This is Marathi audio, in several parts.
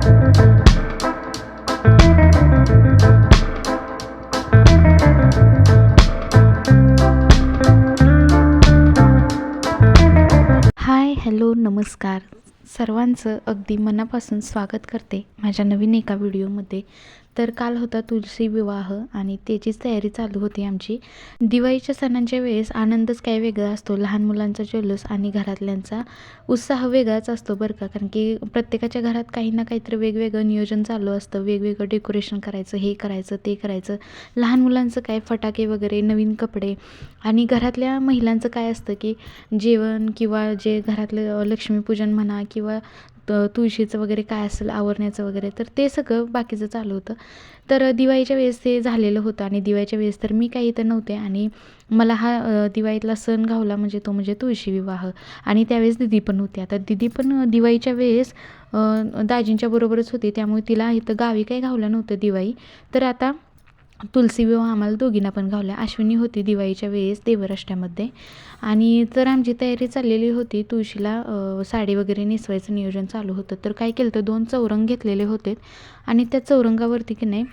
हाय, हॅलो, नमस्कार. सर्वांचं अगदी मनापासून स्वागत करते माझ्या नवीन एका व्हिडिओमध्ये. तर काल होता तुलसी विवाह आणि त्याचीच तयारी चालू होती आमची. दिवाळीच्या सणांच्या वेळेस आनंदच काय वेगळा असतो. लहान मुलांचा जल्लोष आणि घरातल्यांचा उत्साह वेगळाच असतो बरं का. कारण की प्रत्येकाच्या घरात काही ना काहीतरी वेगवेगळं नियोजन चालू असतं. वेगवेगळं डेकोरेशन करायचं, हे करायचं, ते करायचं. लहान मुलांचं काय फटाके वगैरे, नवीन कपडे, आणि घरातल्या महिलांचं काय असतं की जेवण किंवा जे घरातलं लक्ष्मीपूजन म्हणा किंवा तुळशीचं वगैरे काय असेल आवरण्याचं वगैरे, तर ते सगळं बाकीचं चालू होतं. तर दिवाळीच्या वेळेस ते झालेलं होतं आणि दिवाळीच्या वेळेस तर मी काही इथं नव्हते आणि मला हा दिवाळीतला सण घावला म्हणजे तो म्हणजे तुळशी विवाह. आणि त्यावेळेस दिदी पण होती. आता दिदी पण दिवाळीच्या वेळेस दाजींच्या बरोबरच होती, त्यामुळे तिला इथं गावी काही घावलं नव्हतं दिवाळी. तर आता तुलसी विवाह आम्हाला दोघींना पण घावला. अश्विनी होती दिवाळीच्या वेळेस देवराष्ट्रामध्ये. आणि तर आमची तयारी चाललेली होती. तुळशीला साडी वगैरे नेसवायचं नियोजन चालू होतं. तर काय केलं तर 2 चौरंग घेतलेले होते आणि त्या चौरंगावरती की नाही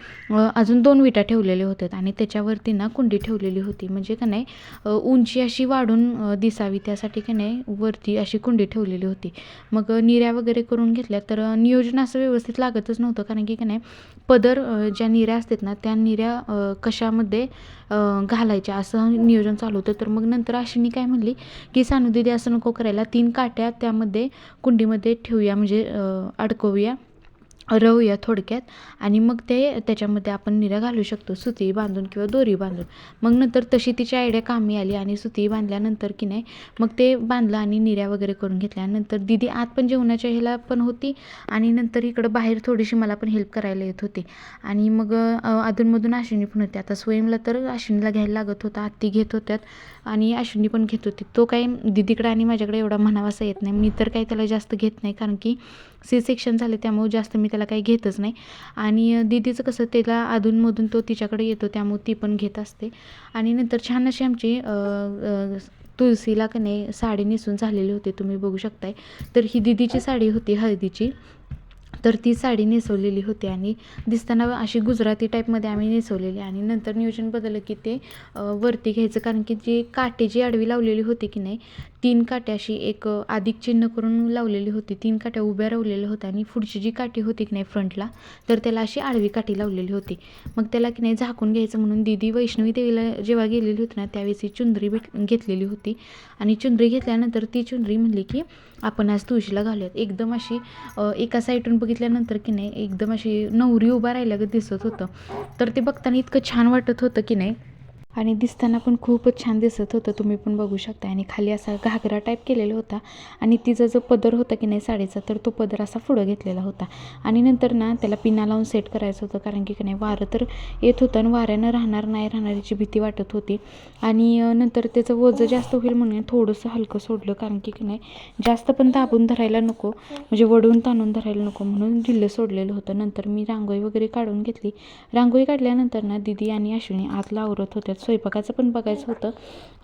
अजून 2 विटा ठेवलेल्या होत्या आणि त्याच्यावरती ना कुंडी ठेवलेली होती. म्हणजे का नाही उंची अशी वाढून दिसावी त्यासाठी की नाही वरती अशी कुंडी ठेवलेली होती. मग निऱ्या वगैरे करून घेतल्या. तर नियोजन असं व्यवस्थित लागतच नव्हतं, कारण की नाही पदर ज्या निऱ्या असतात ना त्या निऱ्या कशामध्ये घालायच्या असं नियोजन चालू होतं. तर मग नंतर अश्विनी काय म्हणली की सानू दीदी असं नको करायला, 3 काट्या त्यामध्ये कुंडीमध्ये ठेवूया, म्हणजे अडकवूया, रवूया थोडक्यात, आणि मग ते त्याच्यामध्ये आपण निऱ्या घालू शकतो सुती बांधून किंवा दोरी बांधून. मग नंतर तशी तिची आयडिया कामी आली आणि सुती बांधल्यानंतर की नाही मग ते बांधलं आणि निऱ्या वगैरे करून घेतल्या. नंतर दिदी आत पण जेवणाच्या ह्याला पण होती आणि नंतर इकडं बाहेर थोडीशी मला पण हेल्प करायला येत होती. आणि मग अधूनमधून अश्विनी पण होती. आता स्वयंला तर अश्विनीला घ्यायला लागत होता, आत्ती घेत होत्यात आणि अश्विनी पण घेत होती. तो काही दिदीकडे आणि माझ्याकडे एवढा म्हणावासा येत नाही. मी तर काही त्याला जास्त घेत नाही, कारण की C-सेक्शन झाले त्यामुळे जास्त मी त्याला काही घेतच नाही. आणि दीदीचं कसं त्याला अधूनमधून तो तिच्याकडे येतो त्यामुळे ती पण घेत असते. आणि नंतर छान अशी आमची तुळशीला का नाही साडी नेसून झालेली होती, तुम्ही बघू शकताय. तर ही दीदीची साडी होती हळदीची. तर ती साडी नेसवलेली होती आणि दिसताना अशी गुजराती टाईपमध्ये आम्ही नेसवलेली. आणि नंतर नियोजन बदललं की ते वरती घ्यायचं, कारण की जी काठी जी आडवी लावलेली होती की नाही 3 काट्या अशी एक अधिक चिन्ह करून लावलेली होती. 3 काट्या उभ्या लावलेल्या होत्या आणि पुढची जी काठी होती की नाही फ्रंटला, तर त्याला अशी आडवी काठी लावलेली होती. मग त्याला की नाही झाकून घ्यायचं म्हणून दीदी वैष्णवी देवीला जेव्हा गेलेली होती ना त्यावेळेस ही चुंदरी घेतलेली होती. आणि चुंदरी घेतल्यानंतर ती चुंदरी म्हणली की आपण आज तुळशीला घालूयात. एकदम अशी एका साईडून बघितल्यानंतर की नाही एकदम अशी नवरी उभा राहिल्यागत दिसत होतं. तर ते बघताना इतकं छान वाटत होतं की नाही, आणि दिसताना पण खूपच छान दिसत होतं, तुम्ही पण बघू शकता. आणि खाली असा घागरा टाईप केलेला होता आणि तिचा जो पदर होता की नाही साडीचा, तर तो पदर असा पुढं घेतलेला होता. आणि नंतर ना त्याला पिना लावून सेट करायचं होतं, कारण की नाही वारं तर येत होतं आणि वाऱ्यानं राहणार नाही राहणार याची भीती वाटत होती. आणि नंतर त्याचं वजन जास्त होईल म्हणून थोडंसं हलकं सोडलं, कारण की नाही जास्त पण दाबून धरायला नको, म्हणजे वडून ताणून धरायला नको म्हणून ढिल्लं सोडलेलं होतं. नंतर मी रांगोळी वगैरे काढून घेतली. रांगोळी काढल्यानंतर ना दिदी आणि अश्विनी आतला आवरत होत्या. स्वयंपाकाचं पण बघायचं होतं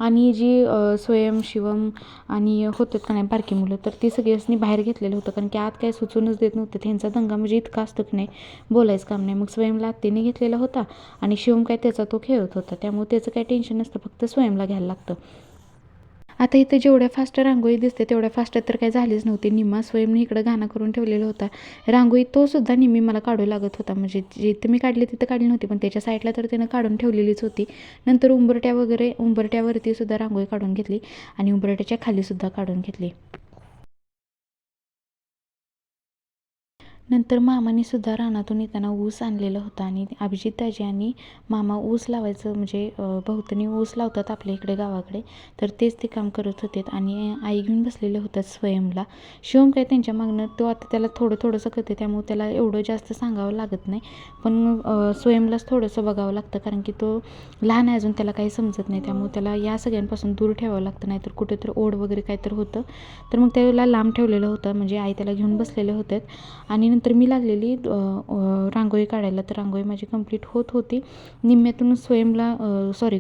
आणि जी स्वयं शिवम आणि होतात का नाही बारकी मुलं, तर ती सगळ्यांनी बाहेर घेतलेलं होतं, कारण की आत काय सुचूनच देत नव्हतं. त्यांचा दंगा म्हणजे इतका असतं की नाही बोलायचं काम नाही. मग स्वयंला आत्तीने घेतलेला होता आणि शिवम काय त्याचा तो खेळत होता, त्यामुळे त्याचं काही टेन्शन नसतं, फक्त स्वयंला घ्यायला लागतं. आता इथं जेवढ्या फास्ट रांगोळी दिसते तेवढ्या फास्ट तर काही झालीच नव्हती. निम्मा स्वयंने इकडं घाणा करून ठेवलेला होता रांगोळी, तो सुद्धा निम्मी मला काढू लागत होता. म्हणजे जिथं मी काढली तिथं काढली नव्हती, पण त्याच्या साईडला तर त्यानं काढून ठेवलेलीच होती. नंतर उंबरट्यावरती सुद्धा रांगोळी काढून घेतली आणि उंबरट्याच्या खालीसुद्धा काढून घेतली. नंतर मामाने सुद्धा रानातून येताना ऊस आणलेला होता आणि अभिजित दाजी आणि मामा ऊस लावायचं म्हणजे भोवतणी ऊस लावतात आपल्या इकडे गावाकडे, तर तेच ते काम करत होते. आणि आई घेऊन बसलेले होतात स्वयंला. शिवम काय त्यांच्या मागणं तो आता त्याला थोडंसं करते, त्यामुळे त्याला एवढं जास्त सांगावं लागत नाही, पण स्वयंलाच थोडंसं बघावं लागतं, कारण की तो लहान आहे अजून, त्याला काही समजत नाही. त्यामुळे त्याला या सगळ्यांपासून दूर ठेवावं लागतं, नाहीतर कुठेतरी ओढ वगैरे काहीतरी होतं. तर मग त्याला लांब ठेवलेलं होतं, म्हणजे आई त्याला घेऊन बसलेले होते. आणि नंतर मी लागलेली रांगोळी काढायला. तर रांगोळी माझी कंप्लीट होत होती. निम्म्यातून स्वयंला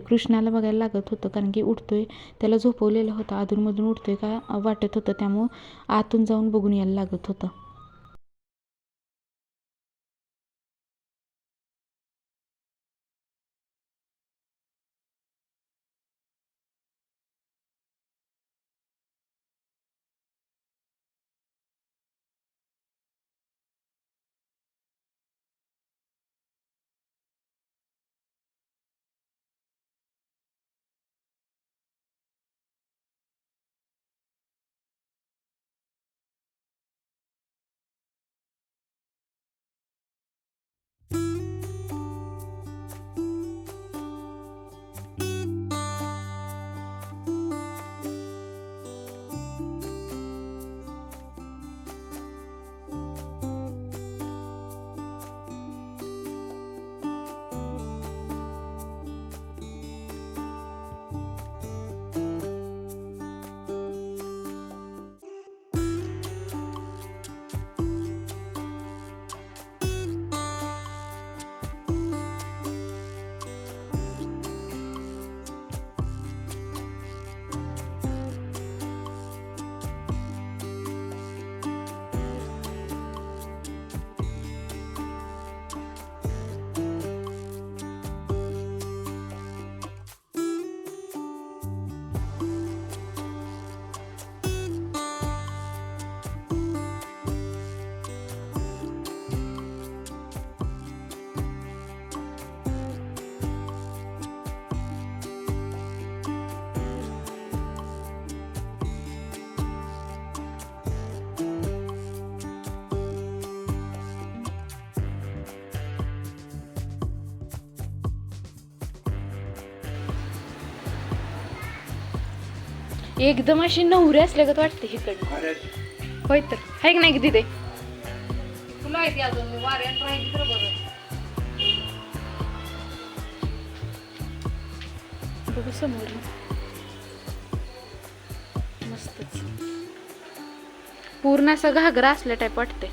कृष्णाला बघायला लागत होतं, कारण की उठतोय, त्याला झोपवलेलं होतं, अधूनमधून उठतोय का वाटत होतं, त्यामुळं आतून जाऊन बघून यायला लागत होतं. एकदम अशी नवरी असल्यागत वाटते इकडनं. होय तर हाय की नाही किती ते तुला माहिती अजून वाऱ्यात राहिली तर बघ. बघू समोर मस्तच पूर्ण असं घागरा असल्या टाईप वाटते.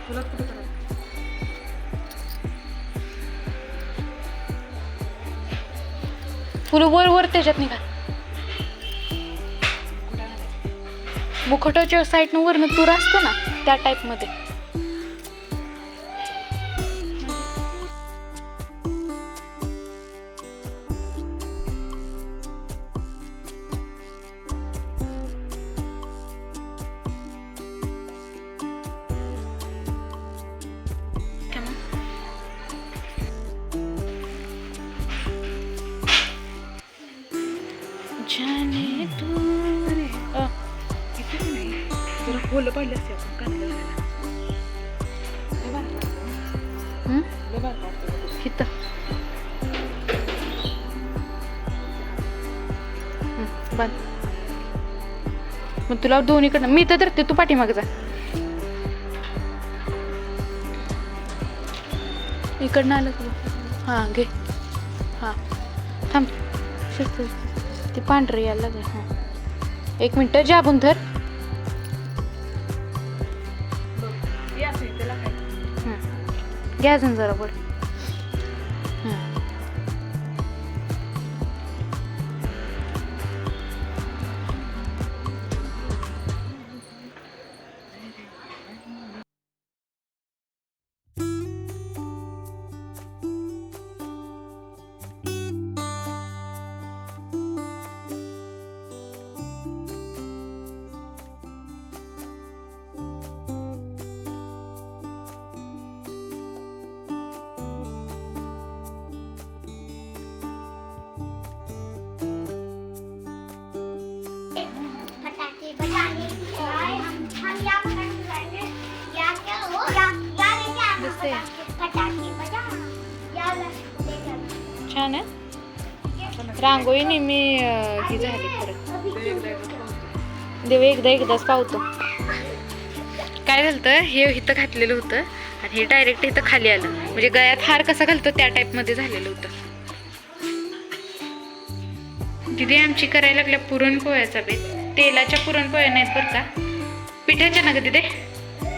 तुला कुठं करायचं? फुलं वर वर त्याच्यात निघा. मुखटाच्या साईडनं वरनं तूर असतो ना त्या टाईप मध्ये. जाने तू किती नाही तुला फुलं पडली असते आपण कांदा इथं बंद. मग तुला दोन्हीकडनं मी तर धरते, तू पाठीमाग जा. इकडनं आलं तू. हां घे. हां थांब ते पांढरं यायला लागलं. हां 1 मिनटं जाबून धर. घ्या अजून जरा वर. छान आहे. रांगोळी नेहमी ही झाली खरं. देव एकदाच पावतो. काय झालं हे इथं घातलेलं होतं आणि हे डायरेक्ट इथं खाली आलं. म्हणजे गळ्यात हार कसा घालतो त्या टाईप मध्ये झालेलं होतं. दिदी आमची करायला लागल्या पुरणपोळ्याचा बेत. तेलाच्या पुरणपोळ्या नाहीत बरं का, पिठाच्या ना ग दिदे,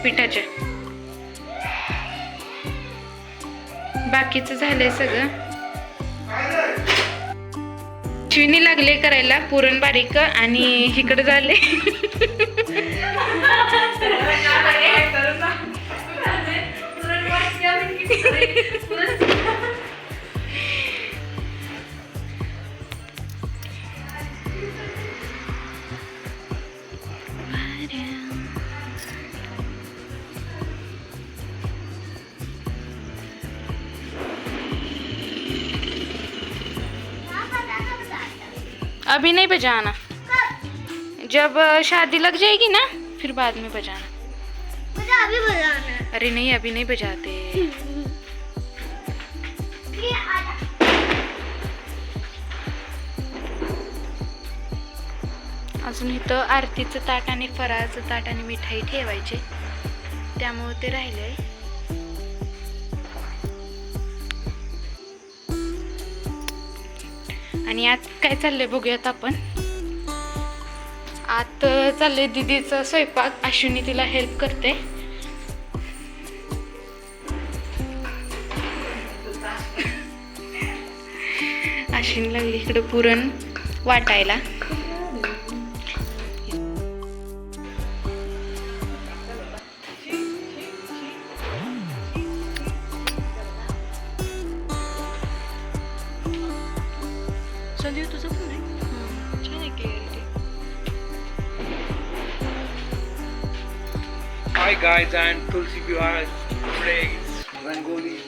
पिठाच्या. बाकीचं झालंय सगळं. शिवनी लागले करायला पुरण बारीक आणि इकडे झाले अभी नहीं बजाना, जब शादी लग जाएगी ना फिर बाद में बजाना. मुझे अभी बजाना है. अरे नहीं अभी नहीं बजाते. अजून इथं आरतीचं ताट आणि फराळाचं ताट आणि मिठाई ठेवायचे, त्यामुळे ते राहिलंय. आणि आज काय चाललंय बघूयात आपण. आत चाललंय दीदीचा स्वयंपाक. अश्विनी तिला हेल्प करते. अश्विनी लागली इकडे पुरण वाटायला. संजीव तुझं पण आहे छान आहे clarity. Hi guys, and Tulsi Vivah plays Rangoli.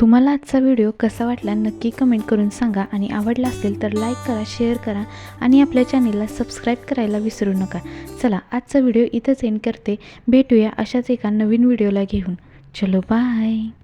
तुम्हाला आजचा व्हिडिओ कसा वाटला नक्की कमेंट करून सांगा आणि आवडला असेल तर लाईक करा, शेअर करा आणि आपल्या चॅनेलला सबस्क्राईब करायला विसरू नका. चला आजचा व्हिडिओ इथंच एंड करते. भेटूया अशाच एका नवीन व्हिडिओला घेऊन. चलो बाय.